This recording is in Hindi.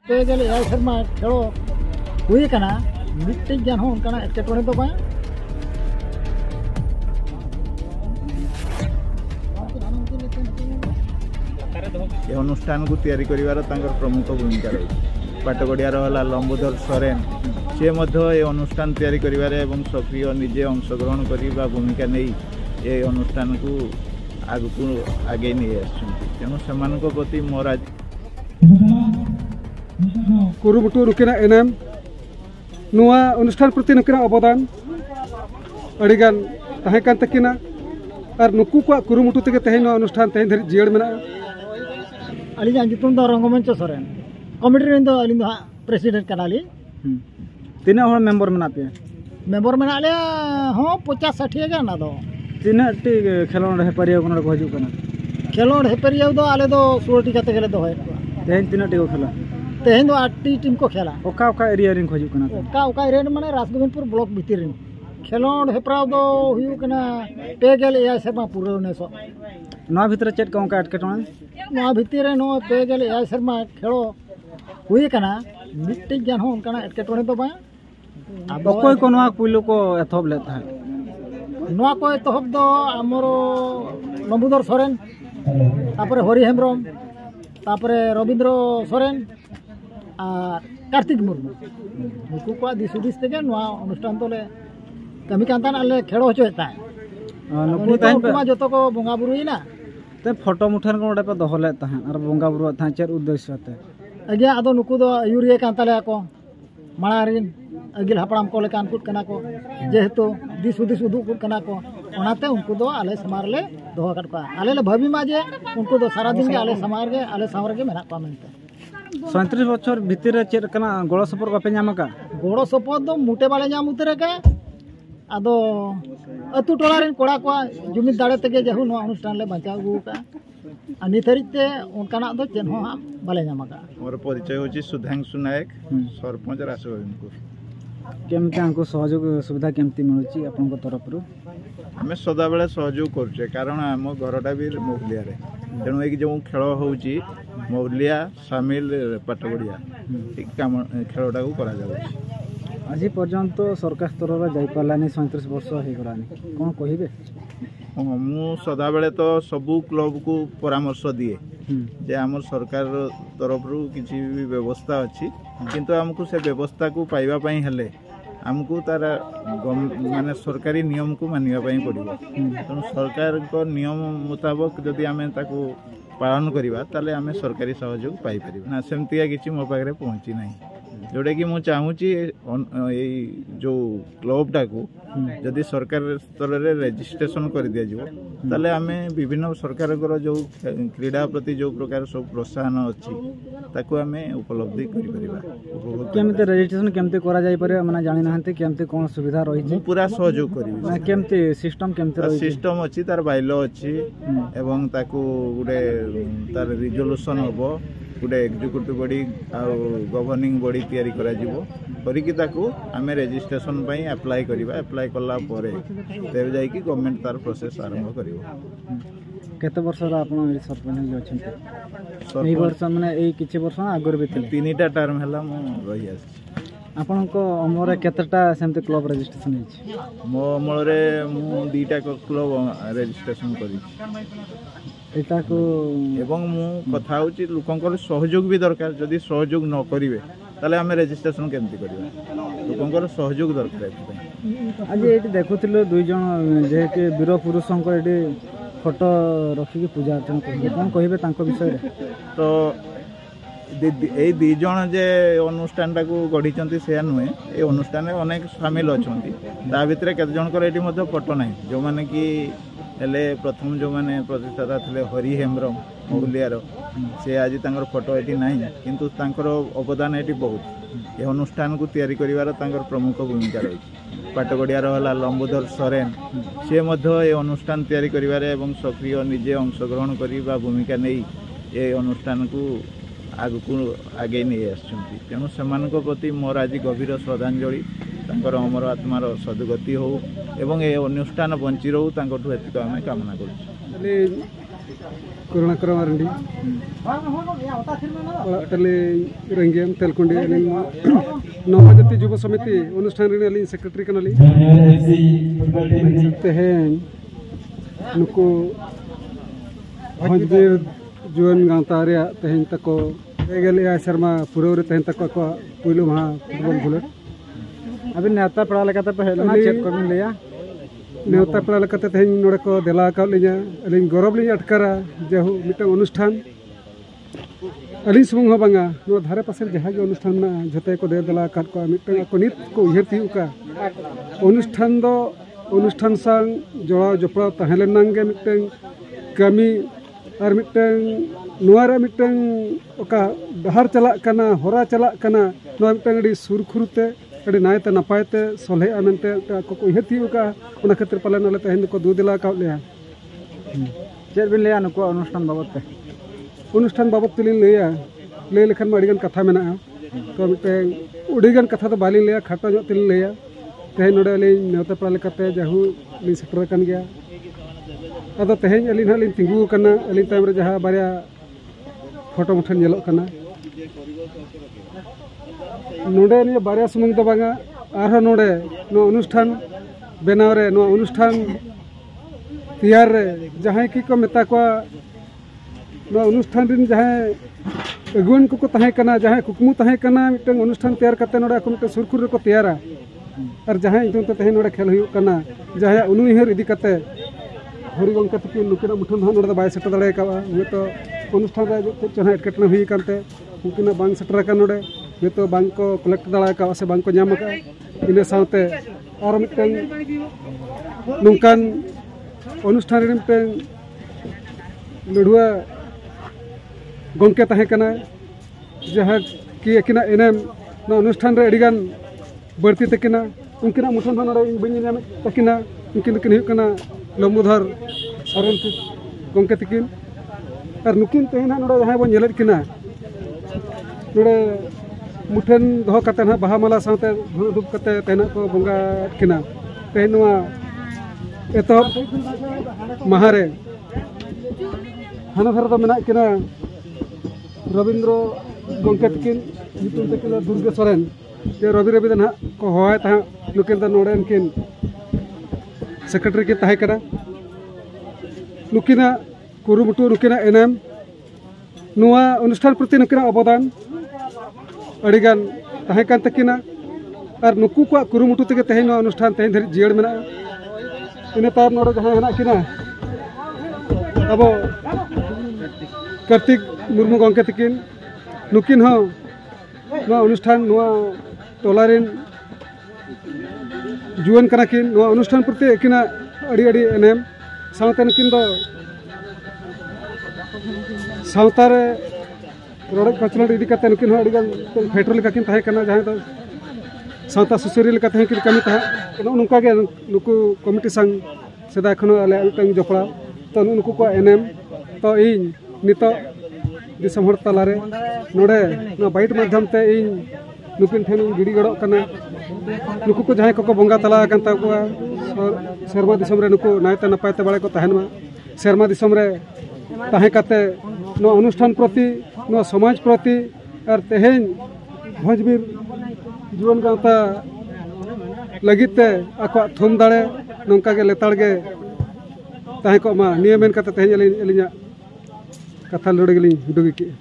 पेगल एआई शर्मा खेलो हुई कना मिट्टी ज्ञान हो उनका एटकेटोने तो बाय ये अनुष्ठान को तैयारी करिवार तांकर प्रमुख भूमिका रही पाटगड़ियार है लंबोधर सोरेन से ये अनुष्ठान तैयारी करिवारे एवं सक्रिय निजे अंशग्रहण करने भूमिका नहीं ये अनुष्ठान को आगू आगे नहीं तेणु से प्रति मोर आज कुरुमुटु नुकिना एनएम नुआ अनुष्ठान प्रति नुकिना अवदान अड़ीगान तहेकान तकिना और नुकु को कुरुमुटु तके तहेन अनुष्ठान तहेन धरि जियड़ मेना अली जितुम दो रंगमंच सोरेन कमिटी रेन दो अली प्रेसिडेंट कनाली तीना हर मेंबर मेना पे मेंबर मेना ले हां 50-60 गा ना दो तीना टी खेलोन रहे परिया कोन को हजू कना खेलोन हे परिया दो आले दो 16 टी कते गेले दो है तहेन तीना टी को खेला तहेन दो 8 टी टीम को खेला ओका एरिया रिन हजू कना ओका एरिया माने राजगोविंदपुर ब्लॉक भीतर रिन खेलोन हेप्राव दो हुयु कना पेगल एआई शर्मा पूरा ने सो ना भीतर चेट का उनका अटकेटोन ना भीतर नो पेगल एआई शर्मा खेलो हुई कना मिट्टी ज्ञान हो उनका एटकेटोने तो बाय अकोय को नवा पुइलो को एथब लेता है नवा को एथब दो हमरो लंबोधर सोरेन तापरे हरि हेम्ब्रम तापरे रविंद्र सोरेन और कार्तिक मुर्मू नुकु को दिसुदिस तेगे नवा अनुष्ठान तोले कमी कांतान आले खेलो होचोता है नुकु ताइन पे जतो को बंगा बुरुइना ते फोटो मुठान को ओडे पे दोहले ताहन और बंगा बुरु था चेर उद्देश्य ते अगे आदो नुकु दो यूरिया कांताले को माणारिन अगिल हापड़ाम को लेकान कुट कना को जेहेतु दिसुदिस उदुक कुट कना को ओनाते उनको दो आले समार ले दोहा कट को आले ले भवी माजे उनको दो सारा दिन के आले समार के आले सावर के मेना को मेनते 37 बछर भितर चेर कना गोळो सपोर बापे नामका गोळो सपोर दो मुटे बाले नाम उतरे के आदो अतु टोलारिन कोड़ा को जुमिद दाड़े तके जेहु नो अनुष्ठान ले बचाव गु का अनि थरिते उनकाना दो चेन हो बाले नामका मोर परिचय होची सुधांशु नायक सरपंच रासगोविंदपुर केमते आंको सहयोग सुविधा केमती मिलुची आपन को तरफ रु हमें सदा बेले सहयोग करछे कारण हम घरटा भी मौलिया रे तेणु एक जो खेल होची मौलिया शामिल पाटगड़िया एक काम खेलटा को करा जाउची आज पर्यंत सरकार स्तर रे जाई पालानी 37 वर्ष हो गलानी कोन कहिबे मु सदा बेले तो सबू क्लब को परामर्श दिए जे आम सरकार तरफ रु किसी भी व्यवस्था अच्छी किंतु हमको से व्यवस्था को पाइबा पई हेले हमको तार माने सरकारी नियम को मानिबा पई पड़िबो तेणु सरकार को नियम मुताबिक जदि आमे ताको पालन करिबा ताले आमे सरकारी सहयोग पाई परिबा ना सेमतिया किछि मो पाखरे पहुंची नाही जोटा कि मुझे चाहूँगी जो क्लबटा को जदि सरकार स्तर में रेजिस्ट्रेशन कर दि जाए आम विभिन्न सरकार जो क्रीड़ा प्रति जो प्रकार सब प्रोत्साहन अच्छी ताकू आम उपलब्धि कर रजिस्ट्रेशन केमती करा जाय पारे माने जानि नाहंते केमती कोन सुविधा रही मु पूरा सहयोग करिवि केमती सिस्टम केमती रही सिस्टम अच्छी तार बाइलो अच्छी एवं ताकू गुडे तार रिजोल्यूशन होबो गोटे एग्जीक्यूटिव बॉडी आउ गवर्निंग बॉडी तैयारी करा जिवो करिकि ताकू आमे रजिस्ट्रेशन पई अप्लाई करबा अप्लाई करला परे तेबे जाई कि गवर्नमेंट तार प्रोसेस आरंभ करिवो केते वर्ष रा आपण सरपंच जे अछंते एई वर्ष माने एई किछि वर्ष आगर बितले तीनटा टर्म हला मु रही आछि आपण को अमरे केतेटा सेमते क्लब रजिस्ट्रेशन हिछि मो अमरे मु दीटा क्लब रजिस्ट्रेशन करि एटा को एवं मु कथा होची लोकंकर सहयोग भी दरकार जदि सहयोग न करिवे ताले हमें रजिस्ट्रेशन केमती करबा लोकंकर सहयोग दरकार आज एटी देखुथिलो दुई जन जे के वीर पुरुषंकर एटी फोटो रखी के पूजा अर्चना करबे कोन कहिबे तांको विषय रे तो ए दी जन जे अनुष्ठान को गढ़ी से नुहे ये अनुष्ठान अनेक सामिल अच्छा ता भितर केते जनकर एटी मध्ये फोटो नाही जो माने कि हेले प्रथम जो माने प्रतिष्ठाता थे हरि हेम्ब्रम मौलियार से आज तांकर फोटो एटी नाही किंतु तांकर अवदान एटी बहुत ये अनुष्ठान को तैयारी करिवार तांकर प्रमुख भूमिका रही पाटगड़ियार है लंबोधर सोरेन से ये अनुष्ठान तैयारी करिवार एवं सक्रिय निजे अंशग्रहण करने भूमिका नहीं ये अनुष्ठान को आगू आगे नहीं आसुँच तेणु से प्रति मोर आज गभीर श्रद्धांजलि तांकर अमर आत्मार सदगति हो एवं ये अनुष्ठान बंची रहू तांकठू एतिक आम कामना कर Corona Marandy, Rangam, Telkundi, Nomajati Juba Samiti, understanding secretary canali, Tehen, Nuku, Hajbir, Juan Gantaria, Tehen Tako, Egalia Sharma, Puro, Tehen Tako, Puluma, Bullet. अभी नेता पढ़ा लिखा था पहले ना चेक कर लिया नेता पढ़ा लिखा था तेज नोड़े को दिला का लिया अलिंग गौरव लिया अटकरा जहाँ मिट्टे अनुष्ठान अलिंग सुबह हो बंगा नो धारे पासे जहाँ के अनुष्ठान ना जते को दे दिला काट को मिट्टे को नित को यह थी उका अनुष्ठान सांग जोड़ा जोपड़ा तहले नंगे मिट्टे कमी और मिट्टे नुआरे मिट्टे उका बाहर चला कना होरा चला कना नो मिट्टे गड़ी सुरखुरुते अड़ी नायते नपायते सोले आमेंते को हेती का उना खतिर पालन वाले तहन को दूदिला का लिया चेक बिन लिया नुको अनुष्ठान बाबत तुलिन लिया ले लेखन में अड़ीगन कथा मेना तो मिटे उड़ीगन कथा तो बाली लिया खाटा जो तिल लिया तहन नोडे अली नेवता पड़ा लेकते जहू ली सेटर कन गया अदो तहन अली ना ली तिंगू कना अली ताइम रे जहां बारिया फोटो मुठन जेलो कना नोडे निया बारिया सुमुंग तो बांगा आरहा नोडे नो अनुष्ठान बेनाव रे नो अनुष्ठान तैयार रे जहां की को मेता को नो अनुष्ठान दिन जहां अगुन को तहे कना जहां कुकमु तहे कना मिटन अनुष्ठान तैयार करते नोडे को मिटन सुरखुर रे को तैयारा और जहां इतन तो तहे नोडे खेल हुई कना जहां उनुइहर इदी कते हरि गंका तक नुकिना मुठन नोडे बाय सेट दड़े का वे तो अनुष्ठान रे चना एटकेटना हुई कानते उनकिना बांग सेटर का नोडे ये तो बैंक को कलेक्ट दाड़ा का से बैंक को नाम का इन साथे और मिटन नुकान अनुष्ठान रे मिटन लड़ुआ गंके तहे कना जहां कि एकिना एनएम न अनुष्ठान रे अड़ीगान बढ़ती तकिना उनकिना मुठन नोडे बइन नाम तकिना उनकिन किन हुकना लंबुधर सरन गंके तकिन और नुकिन तेना नोडे जहां बन नेलत किना नोडे मुठन दो कते ना बाहा माला साथे धुप कते तेना को बंगा किना तेनुआ एतो महारे हाना धर तो मेना किना रविंद्र गंके तकिन नितुन तकिन दुर्गे सोरेन जे रवि दना को होय ता नुकिन द नोडेन किन सेक्रेटरी के ताहे करा नुकिना कुरुमुटु नुकिना एनएम नुआ अनुष्ठान प्रति नुकिना अवदान अड़ीगान ताहे कान तकिना और नुकु को कुरुमुटु तके तहे नो अनुष्ठान तहे धरि जियड़ मेना इन तार नोडे जहां हेना किना अब कार्तिक मुर्मू गंके तकिन नुकिन हो नो अनुष्ठान नुआ टोलारिन जुवन कना किन नो अनुष्ठान प्रति किना अड़ी अड़ी एनएम सावते नुकिन दो सावतारे रोड कचरा इदी कते नुकिन हो अड़ीगान फेटरो लेका किन ताहे कना जहां तो सावता सुसुरी लेका ताहे किन कमी ताहे नुका के नुकु कमिटी संग सेदा खनो आले मिटंग जपड़ा तो नुकु को एनएम तो इन नितो दिसम हर तलारे नोडे ना बाइट माध्यम ते इन नुकिन ठेन गिड़ी गड़ो कना नुकु को जहां को बंगा तला कान ताकुआ शर्मा दिसम रे नुकु नायते नपायते बाळे को तहन मा शर्मा दिसम रे ताहे कते नो अनुष्ठान प्रति नो समाज प्रति और तेहेन भोजबीर जीवन गावता लगिते आको थुम दाड़े नौका के लेताड़ के ताहे को मा नियमेन कते तेहेन एलिया कथा लड़े गेली डुगी की